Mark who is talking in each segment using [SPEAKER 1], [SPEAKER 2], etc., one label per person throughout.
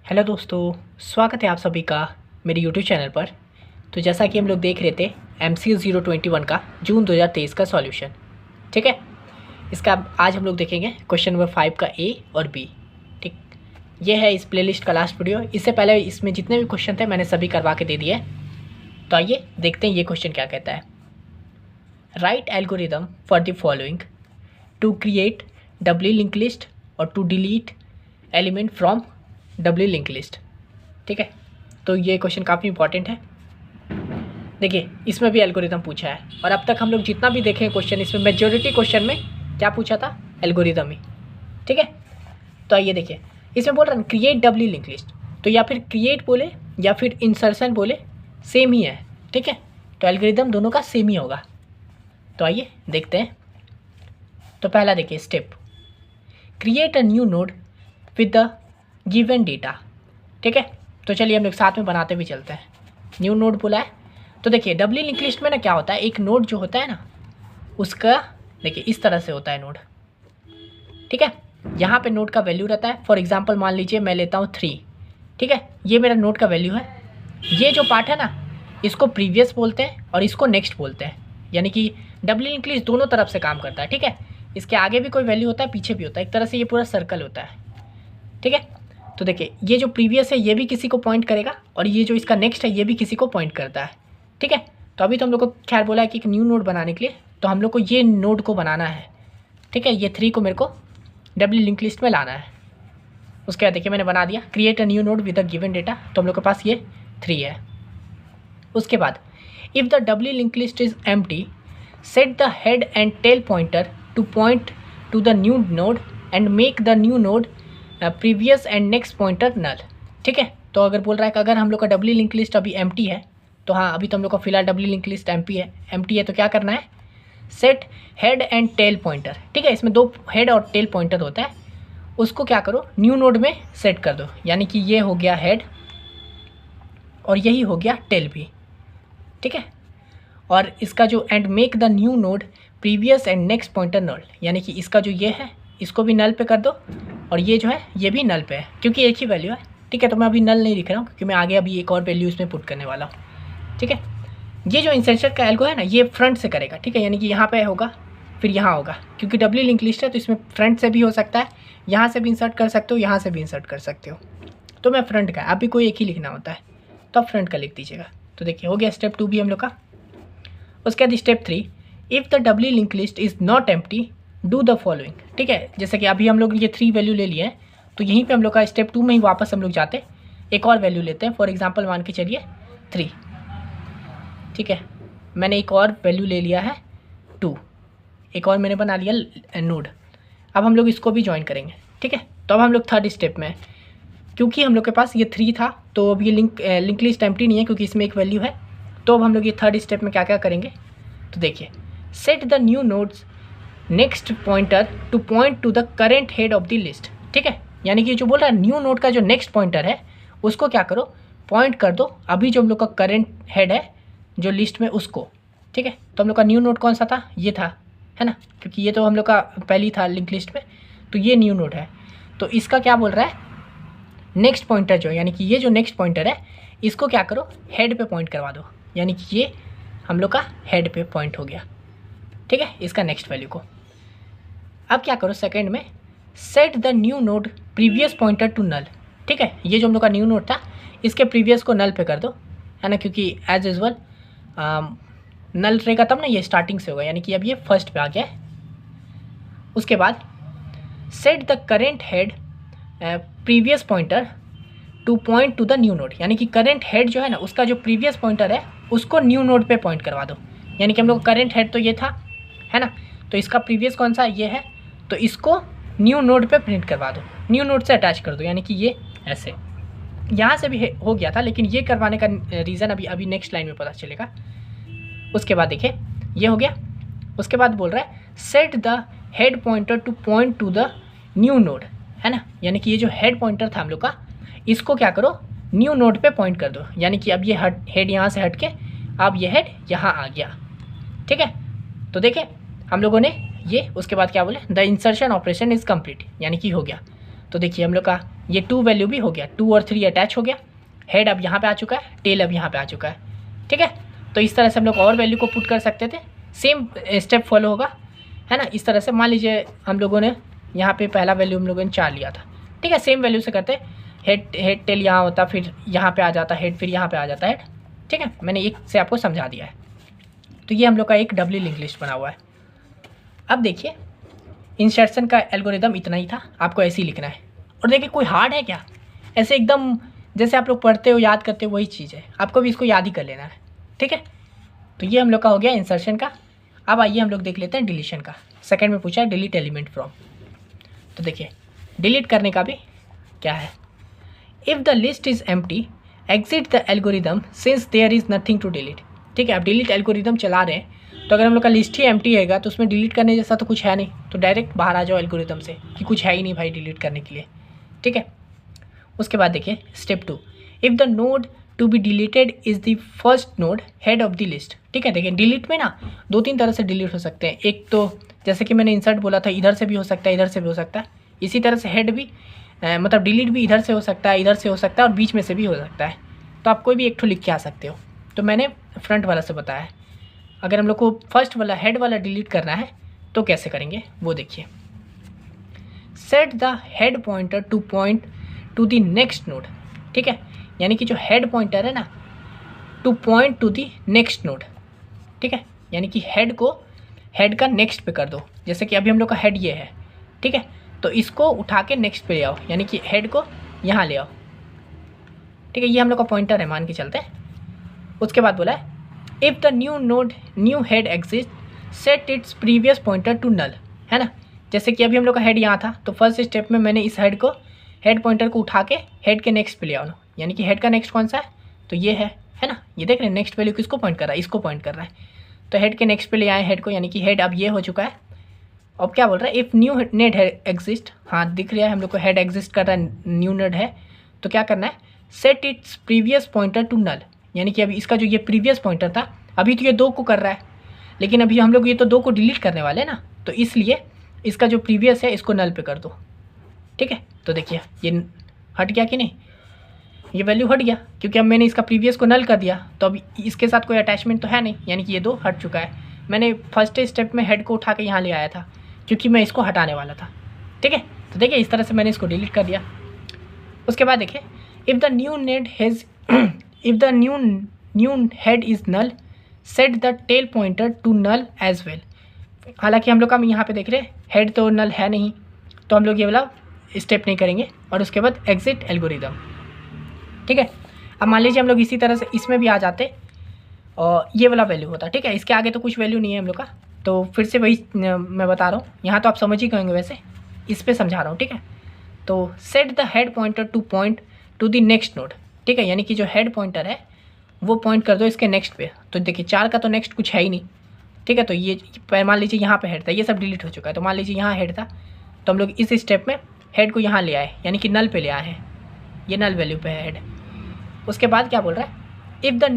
[SPEAKER 1] Hello दोस्तों, स्वागत है आप सभी का मेरे यूट्यूब चैनल पर। तो जैसा कि हम लोग देख रहे थे MCQ 021 का जून 2023 का सॉल्यूशन, ठीक है। इसका आज हम लोग देखेंगे क्वेश्चन नंबर 5 का ए और बी, ठीक। ये है इस प्लेलिस्ट का लास्ट वीडियो। इससे पहले इसमें जितने भी क्वेश्चन थे मैंने सभी करवा के दे दिए। तो आइए देखते हैं ये क्वेश्चन क्या कहता है। Write algorithm for the following to create W link list और to delete element from W link list, ठीक है। तो ये क्वेश्चन काफ़ी इंपॉर्टेंट है। देखिए, इसमें भी एल्गोरिदम पूछा है और अब तक हम लोग जितना भी देखे क्वेश्चन, इसमें मेजॉरिटी क्वेश्चन में क्या पूछा था, एल्गोरिदम ही, ठीक है। तो आइए देखिए, इसमें बोल रहा है क्रिएट डब्ल्यू लिंक लिस्ट, तो या फिर क्रिएट बोले या फिर इंसर्शन बोले, सेम ही है, ठीक है। तो एल्गोरिदम दोनों का सेम ही होगा। तो आइए देखते हैं। तो पहला देखिए step, create a new node with the given data, ठीक है। तो चलिए हम लोग साथ में बनाते भी चलते हैं। न्यू नोड बोला है तो देखिए डब्ल्यू लिंक लिस्ट में ना क्या होता है, एक नोड जो होता है ना उसका देखिए इस तरह से होता है नोड, ठीक है। यहाँ पे नोड का वैल्यू रहता है। फॉर एग्जांपल मान लीजिए मैं लेता हूँ 3, ठीक है। ये मेरा नोड का वैल्यू है। ये जो पार्ट है ना इसको प्रीवियस बोलते हैं और इसको नेक्स्ट बोलते हैं, यानी कि डब्ल्यू लिंक लिस्ट दोनों तरफ से काम करता है, ठीक है। इसके आगे भी कोई वैल्यू होता है, पीछे भी होता है, एक तरह से ये पूरा सर्कल होता है, ठीक है। तो देखिए ये जो प्रीवियस है ये भी किसी को पॉइंट करेगा और ये जो इसका नेक्स्ट है ये भी किसी को पॉइंट करता है, ठीक है। तो अभी तो हम लोग को खैर बोला है कि एक न्यू नोड बनाने के लिए तो हम लोग को ये नोड को बनाना है, ठीक है। ये 3 को मेरे को डब्ल्यू लिंक लिस्ट में लाना है। उसके बाद देखिए मैंने बना दिया create a new node with a given data, तो हम लोग के पास ये 3 है। उसके बाद if the W link list is empty set the head and tail pointer to point to the new node and make the new node previous and next pointer null, ठीक है। तो अगर बोल रहा है कि अगर हम लोग का डब्ल्यू लिंक लिस्ट अभी एम्प्टी है, तो हाँ अभी तो हम लोग का फिलहाल डब्ल्यू लिंक लिस्ट एम्प्टी है तो क्या करना है, set head and tail pointer, ठीक है। इसमें 2 हेड और टेल पॉइंटर होता है, उसको क्या करो न्यू नोड में सेट कर दो, यानी कि ये हो गया हेड और यही हो गया टेल भी, ठीक है। और इसका जो and make the new node previous and next pointer null, यानी कि इसका जो ये है इसको भी नल पे कर दो और ये जो है ये भी नल पे है, क्योंकि एक ही वैल्यू है, ठीक है। तो मैं अभी नल नहीं लिख रहा हूँ क्योंकि मैं आगे अभी एक और वैल्यू इसमें पुट करने वाला हूँ, ठीक है। ये जो इंसर्शन का एल्गो है ना ये फ्रंट से करेगा, ठीक है, यानी कि यहाँ पे होगा फिर यहाँ होगा, क्योंकि डब्ल्यू लिंक लिस्ट है तो इसमें फ्रंट से भी हो सकता है, यहाँ से भी इंसर्ट कर सकते हो, यहाँ से भी इंसर्ट कर सकते हो। तो मैं फ्रंट का, अभी कोई एक ही लिखना होता है तो आप फ्रंट का लिख दीजिएगा। तो देखिए हो गया स्टेप 2 भी हम लोग का। उसके बाद step 3, if the W link list is not empty do the following, ठीक है। जैसे कि अभी हम लोग ये 3 वैल्यू ले लिए हैं तो यहीं पे हम लोग का स्टेप 2 में ही वापस हम लोग जाते एक और वैल्यू लेते हैं। फॉर एग्जांपल मान के चलिए 3, ठीक है। मैंने एक और वैल्यू ले लिया है 2, एक और मैंने बना लिया नोड। अब हम लोग इसको भी ज्वाइन करेंगे, ठीक है। तो अब हम लोग 3rd स्टेप में, क्योंकि हम लोग के पास ये 3 था तो अब ये लिंक लिस्ट एम्प्टी नहीं है क्योंकि इसमें एक वैल्यू है। तो अब हम लोग ये 3rd स्टेप में क्या क्या करेंगे, तो देखिए set the new nodes next pointer to point to the current head of the list, ठीक है। यानी कि जो बोल रहा है न्यू नोड का जो नेक्स्ट पॉइंटर है उसको क्या करो पॉइंट कर दो अभी जो हम लोग का करेंट हेड है जो लिस्ट में उसको, ठीक है। तो हम लोग का न्यू नोड कौन सा था, ये था, है ना, क्योंकि ये तो हम लोग का पहले ही था लिंक लिस्ट में, तो ये न्यू नोड है। तो इसका क्या बोल रहा है नेक्स्ट पॉइंटर जो, यानी कि ये जो नेक्स्ट पॉइंटर है इसको क्या करो हेड पे पॉइंट करवा दो, यानी कि ये हम लोग का हेड पे पॉइंट हो गया, ठीक है, इसका नेक्स्ट वैल्यू को। अब क्या करो सेकंड में set the new node previous pointer to null, ठीक है। ये जो हम लोग का न्यू नोड था इसके प्रीवियस को नल पे कर दो, है ना, क्योंकि एज यूजुअल नल रहेगा तब ना ये स्टार्टिंग से होगा, यानी कि अब ये फर्स्ट पे आ गया है। उसके बाद set the current head previous pointer to point to the new node, यानी कि करेंट हेड जो है ना उसका जो प्रीवियस पॉइंटर है उसको न्यू नोड पे पॉइंट करवा दो, यानी कि हम लोग करेंट हेड तो ये था, है ना, तो इसका प्रीवियस कौन सा ये है तो इसको न्यू नोड पे प्रिंट करवा दो, न्यू नोड से अटैच कर दो, यानी कि ये ऐसे। यहाँ से भी हो गया था लेकिन ये करवाने का रीज़न अभी नेक्स्ट लाइन में पता चलेगा। उसके बाद देखिए ये हो गया। उसके बाद बोल रहा है set the head pointer to point to the new node, है ना, यानी कि ये जो हेड पॉइंटर था हम लोग का इसको क्या करो न्यू नोड पे पॉइंट कर दो, यानी कि अब ये हेड यहाँ से हट के अब ये हेड यहाँ आ गया, ठीक है। तो देखिए हम लोगों ने ये, उसके बाद क्या बोले the insertion operation is complete, यानी कि हो गया। तो देखिए हम लोग का ये 2 वैल्यू भी हो गया, 2 और 3 अटैच हो गया, हेड अब यहाँ पे आ चुका है, टेल अब यहाँ पे आ चुका है, ठीक है। तो इस तरह से हम लोग और वैल्यू को पुट कर सकते थे, सेम स्टेप फॉलो होगा, है ना। इस तरह से मान लीजिए हम लोगों ने यहाँ पे पहला वैल्यू हम लोगों ने 4 लिया था, ठीक है, सेम वैल्यू से करते, हेड टेल यहाँ होता, फिर यहाँ पे आ जाता हेड, फिर यहाँ पे आ जाता हेड, ठीक है। मैंने एक से आपको समझा दिया है। तो ये हम लोग का एक डब्ल्यू लिंक लिस्ट बना हुआ है। अब देखिए इंसर्शन का एल्गोरिदम इतना ही था, आपको ऐसे ही लिखना है। और देखिए कोई हार्ड है क्या, ऐसे एकदम जैसे आप लोग पढ़ते हो याद करते हो वही चीज़ है, आपको भी इसको याद ही कर लेना है, ठीक है। तो ये हम लोग का हो गया इंसर्शन का। अब आइए हम लोग देख लेते हैं डिलीशन का। सेकंड में पूछा है डिलीट एलिमेंट फ्रॉम। तो देखिए डिलीट करने का भी क्या है, if the list is empty exit the algorithm since there is nothing to delete, ठीक है। आप डिलीट एल्गोरिदम चला रहे हैं, तो अगर हम लोग का लिस्ट ही एम्प्टी रहेगा तो उसमें डिलीट करने जैसा तो कुछ है नहीं, तो डायरेक्ट बाहर आ जाओ एल्गोरिदम से कि कुछ है ही नहीं भाई डिलीट करने के लिए, ठीक है। उसके बाद देखिए step 2, if the node to be deleted is the first node head of the list, ठीक है। देखिए डिलीट में ना 2-3 तरह से डिलीट हो सकते हैं। एक तो जैसे कि मैंने इंसर्ट बोला था, इधर से भी हो सकता है, इधर से भी हो सकता है। इसी तरह से हेड भी मतलब डिलीट भी इधर से हो सकता है, इधर से हो सकता है, और बीच में से भी हो सकता है। तो आप कोई भी एक ठो लिख के आ सकते हो। तो मैंने फ्रंट वाला से बताया है। अगर हम लोग को फर्स्ट वाला हेड वाला डिलीट करना है तो कैसे करेंगे वो देखिए, set the head pointer to point to the next node, ठीक है। यानी कि जो हेड पॉइंटर है ना, to point to the next node, ठीक है। यानी कि हेड को हेड का नेक्स्ट पे कर दो। जैसे कि अभी हम लोग का हेड ये है, ठीक है, तो इसको उठा के नेक्स्ट पे ले आओ, यानी कि हेड को यहाँ ले आओ, ठीक है। ये हम लोग का पॉइंटर है मान के चलते हैं। उसके बाद बोला है if the new node new head exist set its previous pointer to null, है ना। जैसे कि अभी हम लोग का हेड यहाँ था, तो फर्स्ट स्टेप में मैंने इस हेड पॉइंटर को उठा के हेड के नेक्स्ट पे ले आओ, यानी कि हेड का नेक्स्ट कौन सा है, तो ये है ना। ये देख रहे हैं नेक्स्ट वैल्यू किसको पॉइंट कर रहा है, इसको पॉइंट कर रहा है। तो हेड के नेक्स्ट पे ले आए हेड को, यानी कि हेड अब ये हो चुका है। अब क्या बोल रहा है, इफ़ न्यू नेड एग्जिस्ट, हाँ दिख रहा है हम लोग को हेड एग्जिस्ट कर रहा है, न्यू नेड है। तो क्या करना है, set its previous pointer to null, यानी कि अभी इसका जो ये प्रीवियस पॉइंटर था, अभी तो ये 2 को कर रहा है, लेकिन अभी हम लोग ये तो 2 को डिलीट करने वाले हैं ना, तो इसलिए इसका जो प्रीवियस है इसको नल पे कर दो, ठीक है। तो देखिए ये हट गया कि नहीं, ये वैल्यू हट गया, क्योंकि अब मैंने इसका प्रीवियस को नल कर दिया, तो अब इसके साथ कोई अटैचमेंट तो है नहीं, यानी कि ये 2 हट चुका है। मैंने फर्स्ट स्टेप में हेड को उठा के यहाँ ले आया था, क्योंकि मैं इसको हटाने वाला था, ठीक है। तो देखिए इस तरह से मैंने इसको डिलीट कर दिया। उसके बाद देखिए if the new node has if the new head is null set the tail pointer to null as well. हालांकि हम लोग का यहाँ पे देख रहे हैं हेड तो नल है नहीं, तो हम लोग ये वाला स्टेप नहीं करेंगे। और उसके बाद एग्जिट एल्गोरिदम, ठीक है। अब मान लीजिए हम लोग इसी तरह से इसमें भी आ जाते और ये वाला वैल्यू होता, ठीक है। इसके आगे तो कुछ वैल्यू नहीं है हम लोग का, तो फिर से वही मैं बता रहा हूँ, यहाँ तो आप समझ ही कहेंगे, वैसे इस पर समझा रहा हूँ, ठीक है। तो set the head pointer to point to the next node, ठीक है। यानी कि जो हेड पॉइंटर है वो पॉइंट कर दो इसके नेक्स्ट पे। तो देखिए 4 का तो नेक्स्ट कुछ है ही नहीं, ठीक है। तो ये मान लीजिए यहाँ पे हेड था, ये सब डिलीट हो चुका है, तो मान लीजिए यहाँ हेड था, तो हम लोग इस स्टेप में हेड को यहाँ ले आए, यानी कि नल पे ले आए हैं, ये नल वैल्यू पे है हेड। उसके बाद क्या बोल रहा है, if the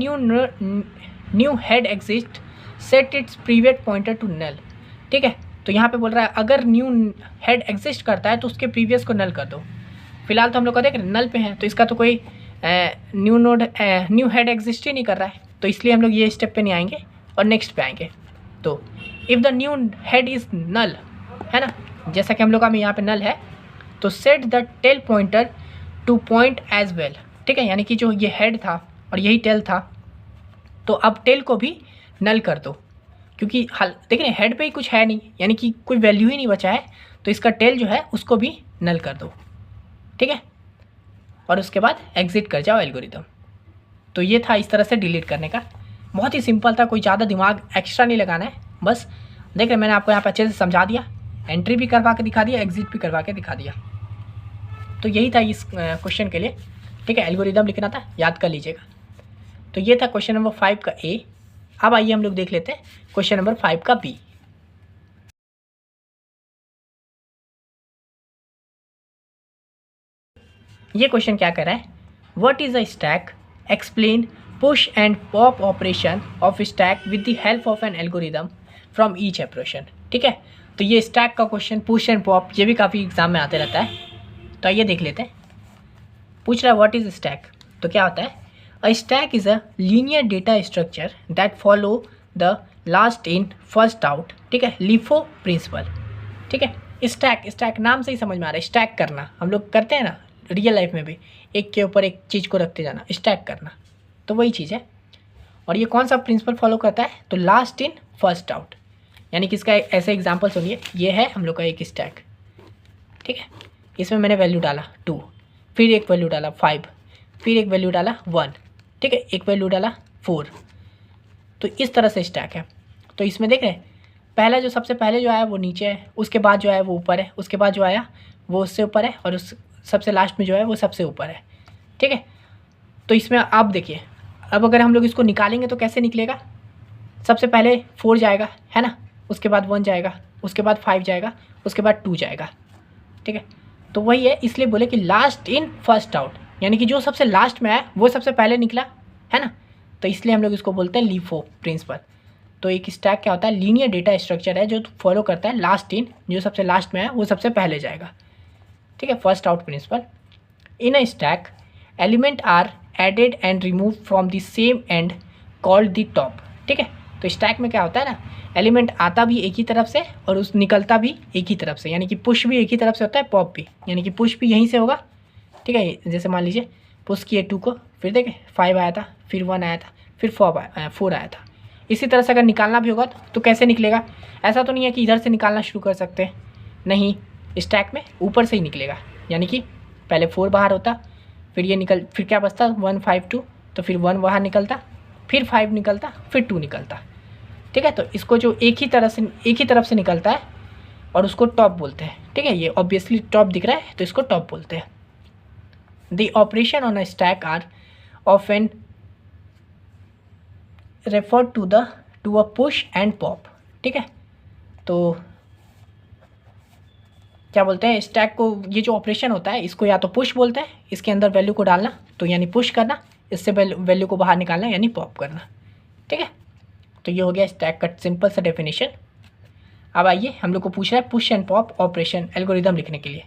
[SPEAKER 1] new head exist set its previous pointer to null, ठीक है। तो यहाँ पे बोल रहा है अगर न्यू हेड एग्जिस्ट करता है तो उसके प्रीवियस को नल कर दो। फिलहाल तो हम लोग का देख रहे हैं नल पे हैं, तो इसका तो कोई न्यू हेड एग्जिस्ट ही नहीं कर रहा है, तो इसलिए हम लोग ये स्टेप पे नहीं आएंगे और नेक्स्ट पे आएंगे। तो if the new head is null, है ना, जैसा कि हम लोग का यहाँ पे नल है, तो set the tail pointer to point as well, ठीक है। यानी कि जो ये हेड था और यही टेल था, तो अब टेल को भी नल कर दो, क्योंकि हाल देख रहे हैं हेड पे ही कुछ है नहीं, यानी कि कोई वैल्यू ही नहीं बचा है, तो इसका टेल जो है उसको भी नल कर दो, ठीक है। और उसके बाद एग्जिट कर जाओ एल्गोरिदम। तो ये था इस तरह से डिलीट करने का, बहुत ही सिंपल था, कोई ज़्यादा दिमाग एक्स्ट्रा नहीं लगाना है। बस देख रहे मैंने आपको यहाँ पर अच्छे से समझा दिया, एंट्री भी करवा के दिखा दिया, एग्जिट भी करवा के दिखा दिया। तो यही था इस क्वेश्चन के लिए, ठीक है। एल्गोरिदम लिखना था, याद कर लीजिएगा। तो ये था क्वेश्चन नंबर 5 का ए। अब आइए हम लोग देख लेते हैं क्वेश्चन नंबर 5 का बी। ये क्वेश्चन क्या कर रहा है, what is a stack, explain push and pop operation of stack with the help of N algorithm from each operation, ठीक है। तो ये स्टैक का क्वेश्चन, पुश एंड पॉप, ये भी काफ़ी एग्जाम में आते रहता है। तो आइए देख लेते हैं। पूछ रहा है व्हाट इज स्टैक। तो क्या होता है, a stack is a linear data structure that follow the last in first out, ठीक है, लिफो प्रिंसिपल, ठीक है। स्टैक नाम से ही समझ में आ रहा है, स्टैक करना हम लोग करते हैं ना रियल लाइफ में भी, एक के ऊपर एक चीज़ को रखते जाना, स्टैक करना, तो वही चीज़ है। और ये कौन सा प्रिंसिपल फॉलो करता है, तो लास्ट इन फर्स्ट आउट, यानी कि इसका ऐसे एग्जांपल सुनिए। ये है हम लोग का एक स्टैक, ठीक है, इसमें मैंने वैल्यू डाला 2, फिर एक वैल्यू डाला 5, फिर एक वैल्यू डाला 1, ठीक है, एक वैल्यू डाला 4। तो इस तरह से स्टैक है। तो इसमें देख रहे हैं, पहला जो सबसे पहले जो आया वो नीचे है, उसके बाद जो आया वो ऊपर है, उसके बाद जो आया वो उससे ऊपर है, और उस सबसे लास्ट में जो है वो सबसे ऊपर है, ठीक है। तो इसमें आप देखिए, अब अगर हम लोग इसको निकालेंगे तो कैसे निकलेगा, सबसे पहले 4 जाएगा, है ना, उसके बाद 1 जाएगा, उसके बाद 5 जाएगा, उसके बाद 2 जाएगा, ठीक है। तो वही है, इसलिए बोले कि लास्ट इन फर्स्ट आउट, यानी कि जो सबसे लास्ट में आया वो सबसे पहले निकला, है ना। तो इसलिए हम लोग इसको बोलते हैं लीफो प्रिंसिपल। तो एक स्टैक क्या होता है, लीनियर डेटा स्ट्रक्चर है जो फॉलो करता है लास्ट इन, जो सबसे लास्ट में है वो सबसे पहले जाएगा, ठीक है, first out principle. In a stack element are added and remove from the same end called the top, ठीक है। तो स्टैक में क्या होता है ना, एलिमेंट आता भी एक ही तरफ से और उस निकलता भी एक ही तरफ से, यानी कि पुश भी एक ही तरफ से होता है, पॉप भी, यानी कि पुश भी यहीं से होगा, ठीक है। जैसे मान लीजिए पुश किए 2 को, फिर देखें 5 आया था, फिर 1 आया था, फिर 4 आया था। इसी तरह से अगर निकालना भी होगा तो कैसे निकलेगा, ऐसा तो नहीं है कि इधर से निकालना शुरू कर सकते हैं, नहीं, स्टैक में ऊपर से ही निकलेगा, यानी कि पहले 4 बाहर होता, फिर ये निकल, फिर क्या बचता 1 5 2, तो फिर 1 बाहर निकलता, फिर 5 निकलता, फिर 2 निकलता, ठीक है। तो इसको जो एक ही तरफ से निकलता है और उसको टॉप बोलते हैं, ठीक है। ये ऑब्वियसली टॉप दिख रहा है तो इसको टॉप बोलते हैं। The operation on a stack are often refer to a push and pop, ठीक है। तो क्या बोलते हैं, स्टैक को, ये जो ऑपरेशन होता है इसको या तो पुश बोलते हैं, इसके अंदर वैल्यू को डालना तो यानी पुश करना, इससे वैल्यू को बाहर निकालना यानी पॉप करना, ठीक है। तो ये हो गया स्टैक का सिंपल सा डेफिनेशन। अब आइए, हम लोग को पूछ रहा है push and pop operation algorithm लिखने के लिए।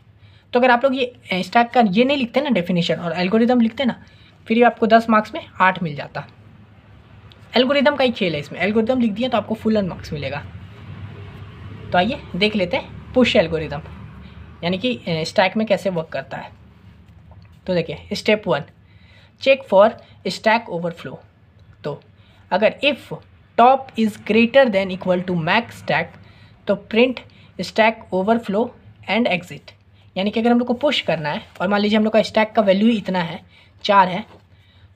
[SPEAKER 1] तो अगर आप लोग ये स्टैक का ये नहीं लिखते ना डेफिनेशन और एल्गोरिदम लिखते ना, फिर ये आपको 10 मार्क्स में 8 मिल जाता। एल्गोरिदम का ही खेल है इसमें, एल्गोरिदम लिख दिया तो आपको फुल एंड मार्क्स मिलेगा। तो आइए देख लेते हैं पुश एल्गोरिदम, यानी कि स्टैक में कैसे वर्क करता है। तो देखिए, step 1, check for stack overflow. तो अगर if top is greater than equal to max stack, तो print stack overflow and exit. यानी कि अगर हम लोग को पुश करना है और मान लीजिए हम लोग का स्टैक का वैल्यू इतना है, 4 है,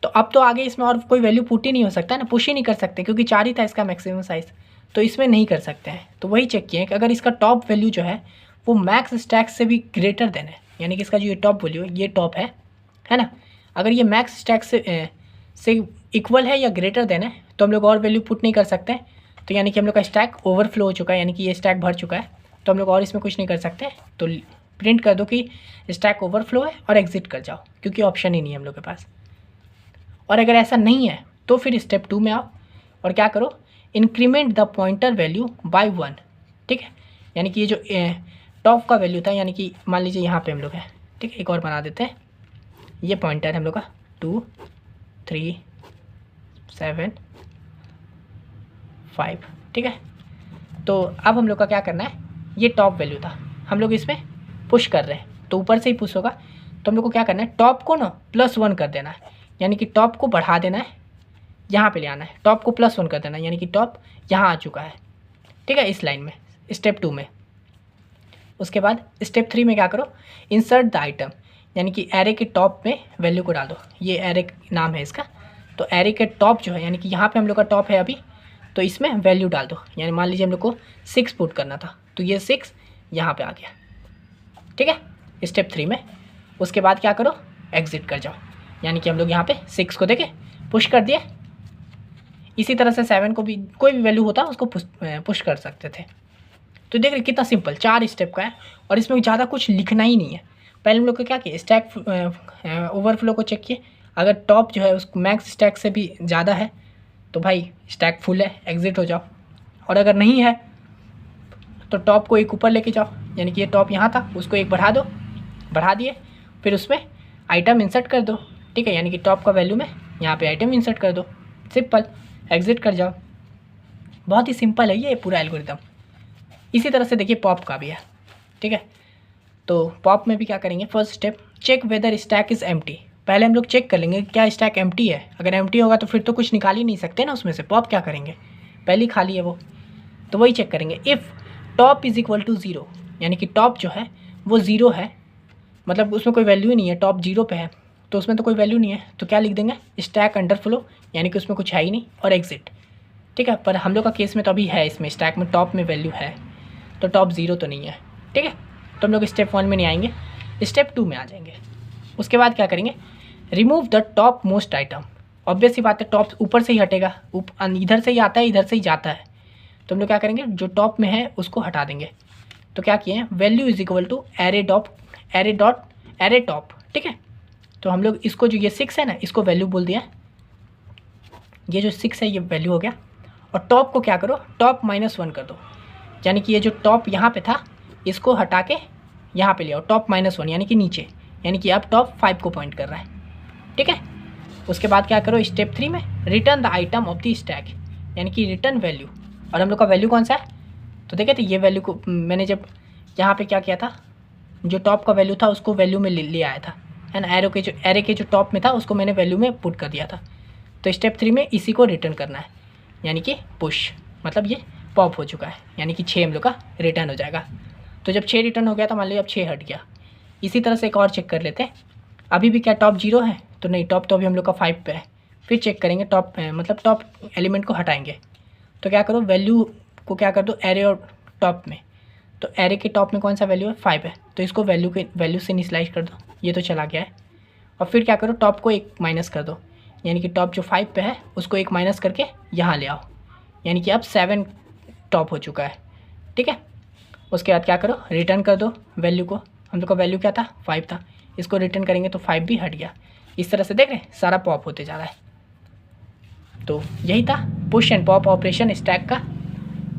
[SPEAKER 1] तो अब तो आगे इसमें और कोई वैल्यू पुट ही नहीं हो सकता ना, पुश ही नहीं कर सकते क्योंकि 4 ही था इसका मैक्सिमम साइज़, तो इसमें नहीं कर सकते हैं। तो वही चेक किए कि अगर इसका टॉप वैल्यू जो है वो मैक्स स्टैक से भी ग्रेटर देन है, यानी कि इसका जो ये टॉप वैल्यू है, ये टॉप है ना, अगर ये मैक्स स्टैक से इक्वल है या ग्रेटर देन है तो हम लोग और वैल्यू पुट नहीं कर सकते। तो यानी कि हम लोग का स्टैक ओवरफ्लो हो चुका है, यानी कि ये स्टैक भर चुका है, तो हम लोग और इसमें कुछ नहीं कर सकते। तो प्रिंट कर दो कि स्टैक ओवरफ्लो है और एग्जिट कर जाओ, क्योंकि ऑप्शन ही नहीं है हम लोग के पास। और अगर ऐसा नहीं है तो फिर स्टेप 2 में आओ और क्या करो, increment the pointer value by 1, ठीक है। यानी कि ये जो टॉप का वैल्यू था, यानी कि मान लीजिए यहाँ पे हम लोग है, ठीक है, एक और बना देते हैं, ये पॉइंटर है हम लोग का 2 3 7 5, ठीक है। तो अब हम लोग का क्या करना है, ये टॉप वैल्यू था, हम लोग इसमें पुश कर रहे हैं तो ऊपर से ही पुश होगा, तो हम लोग को क्या करना है, टॉप को ना +1 कर देना है, यानी कि टॉप को बढ़ा देना है, यहाँ पे ले आना है, टॉप को +1 कर देना है, यानी कि टॉप यहाँ आ चुका है, ठीक है, इस लाइन में, स्टेप 2 में। उसके बाद स्टेप 3 में क्या करो, इंसर्ट द आइटम, यानी कि एरे के टॉप में वैल्यू को डाल दो, ये एरे नाम है इसका। तो एरे के टॉप जो है, यानी कि यहाँ पे हम लोग का टॉप है अभी, तो इसमें वैल्यू डाल दो, यानी मान लीजिए हम लोग को 6 पुट करना था, तो ये 6 यहाँ पे आ गया, ठीक है, स्टेप 3 में। उसके बाद क्या करो, एग्जिट कर जाओ, यानी कि हम लोग यहाँ पे 6 को देखे पुश कर दिए। इसी तरह से 7 को भी कोई भी वैल्यू होता उसको पुश कर सकते थे। तो देख रहे कितना सिंपल 4 स्टेप का है और इसमें ज़्यादा कुछ लिखना ही नहीं है। पहले हम लोग को क्या किया, स्टैक ओवरफ्लो को चेक किए, अगर टॉप जो है उसको मैक्स स्टैक से भी ज़्यादा है तो भाई स्टैक फुल है, एग्जिट हो जाओ। और अगर नहीं है तो टॉप को एक ऊपर लेके जाओ, यानी कि ये टॉप यहाँ था उसको एक बढ़ा दो, बढ़ा दिए, फिर उसमें आइटम इंसर्ट कर दो, ठीक है, यानी कि टॉप का वैल्यू में यहाँ पे आइटम इंसर्ट कर दो, सिंपल, एग्जिट कर जाओ। बहुत ही सिंपल है ये पूरा एल्गोरिदम। इसी तरह से देखिए पॉप का भी है, ठीक है। तो पॉप में भी क्या करेंगे, first step, check whether stack is empty. पहले हम लोग चेक कर लेंगे क्या स्टैक एम्प्टी है। अगर एम्प्टी होगा तो फिर तो कुछ निकाल ही नहीं सकते ना उसमें से, पॉप क्या करेंगे, पहले ही खाली है वो, तो वही चेक करेंगे। If top is equal to 0, यानी कि टॉप जो है वो 0 है, मतलब उसमें कोई वैल्यू ही नहीं है, टॉप 0 पे है तो उसमें तो कोई वैल्यू नहीं है, तो क्या लिख देंगे, स्टैक अंडर फ्लो, यानी कि उसमें कुछ है ही नहीं, और एग्जिट, ठीक है। पर हम लोग का केस में तो अभी है, इसमें स्टैक में टॉप में वैल्यू है, तो टॉप 0 तो नहीं है, ठीक है। तो हम लोग स्टेप 1 में नहीं आएंगे, स्टेप 2 में आ जाएंगे। उसके बाद क्या करेंगे, remove the top most item. Obvious सी बात है, टॉप ऊपर से ही हटेगा, इधर से ही आता है, इधर से ही जाता है, तो हम लोग क्या करेंगे, जो टॉप में है उसको हटा देंगे। तो क्या किए हैं, value is equal to array top, ठीक है। तो हम लोग इसको, जो ये 6 है ना, इसको वैल्यू बोल दिया, ये जो 6 है ये वैल्यू हो गया। और टॉप को क्या करो, टॉप -1 कर दो, यानी कि ये जो टॉप यहाँ पे था इसको हटा के यहाँ पे ले आओ, टॉप -1 यानी कि नीचे, यानी कि अब टॉप 5 को पॉइंट कर रहा है, ठीक है। उसके बाद क्या करो, स्टेप 3 में return the item of the stack, यानी कि रिटर्न वैल्यू। और हम लोग का वैल्यू कौन सा है, तो देखे थे ये वैल्यू को मैंने जब यहाँ पे क्या किया था, जो टॉप का वैल्यू था उसको वैल्यू में ले आया था, है ना, एरे के जो टॉप में था उसको मैंने वैल्यू में पुट कर दिया था। तो स्टेप 3 में इसी को रिटर्न करना है, यानी कि पुश, मतलब ये पॉप हो चुका है, यानी कि 6 हम लोग का रिटर्न हो जाएगा। तो जब 6 रिटर्न हो गया तो मान लीजिए अब 6 हट गया। इसी तरह से एक और चेक कर लेते हैं, अभी भी क्या टॉप 0 है, तो नहीं, टॉप तो अभी हम लोग का 5 पे है। फिर चेक करेंगे टॉप, मतलब टॉप एलिमेंट को हटाएंगे, तो क्या करो, वैल्यू को क्या कर दो एरे और टॉप में, तो एरे के टॉप में कौन सा वैल्यू है, 5 है, तो इसको वैल्यू से इनिशियलाइज कर दो, ये तो चला गया है। और फिर क्या करो, टॉप को 1 माइनस कर दो, यानी कि टॉप जो 5 पे है उसको 1 माइनस करके यहाँ ले आओ, यानी कि अब 7 टॉप हो चुका है, ठीक है। उसके बाद क्या करो, रिटर्न कर दो वैल्यू को, हम लोग का वैल्यू क्या था, 5 था, इसको रिटर्न करेंगे तो 5 भी हट गया। इस तरह से देख रहे हैं सारा पॉप होते जा रहा है। तो यही था push and pop operation stack का।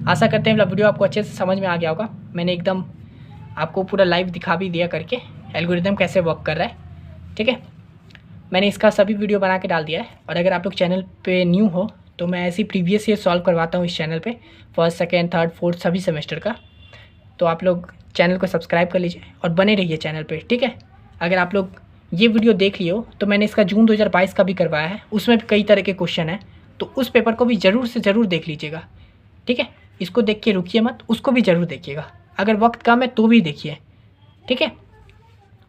[SPEAKER 1] आशा करते हैं वीडियो आपको अच्छे से समझ में आ गया होगा। मैंने एकदम आपको पूरा लाइव दिखा भी दिया करके एल्गोरिदम कैसे वर्क कर रहा है, ठीक है। मैंने इसका सभी वीडियो बना के डाल दिया है। और अगर आप लोग चैनल पे न्यू हो तो मैं ऐसी प्रीवियस ईयर सॉल्व करवाता हूँ इस चैनल पे, फर्स्ट, सेकेंड, थर्ड, फोर्थ सभी सेमेस्टर का। तो आप लोग चैनल को सब्सक्राइब कर लीजिए और बने रहिए चैनल पे, ठीक है। अगर आप लोग ये वीडियो देख लिए हो तो मैंने इसका जून 2022 का भी करवाया है, उसमें भी कई तरह के क्वेश्चन हैं, तो उस पेपर को भी ज़रूर से ज़रूर देख लीजिएगा, ठीक है। इसको देख के रुकिए मत, उसको भी ज़रूर देखिएगा, अगर वक्त कम है तो भी देखिए, ठीक है।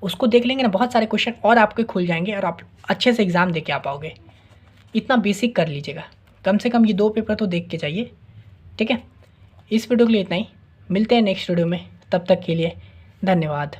[SPEAKER 1] उसको देख लेंगे ना, बहुत सारे क्वेश्चन और आपके खुल जाएंगे और आप अच्छे से एग्ज़ाम दे के आ पाओगे। इतना बेसिक कर लीजिएगा, कम से कम ये 2 पेपर तो देख के जाइए, ठीक है। इस वीडियो के लिए इतना ही, मिलते हैं नेक्स्ट वीडियो में, तब तक के लिए धन्यवाद।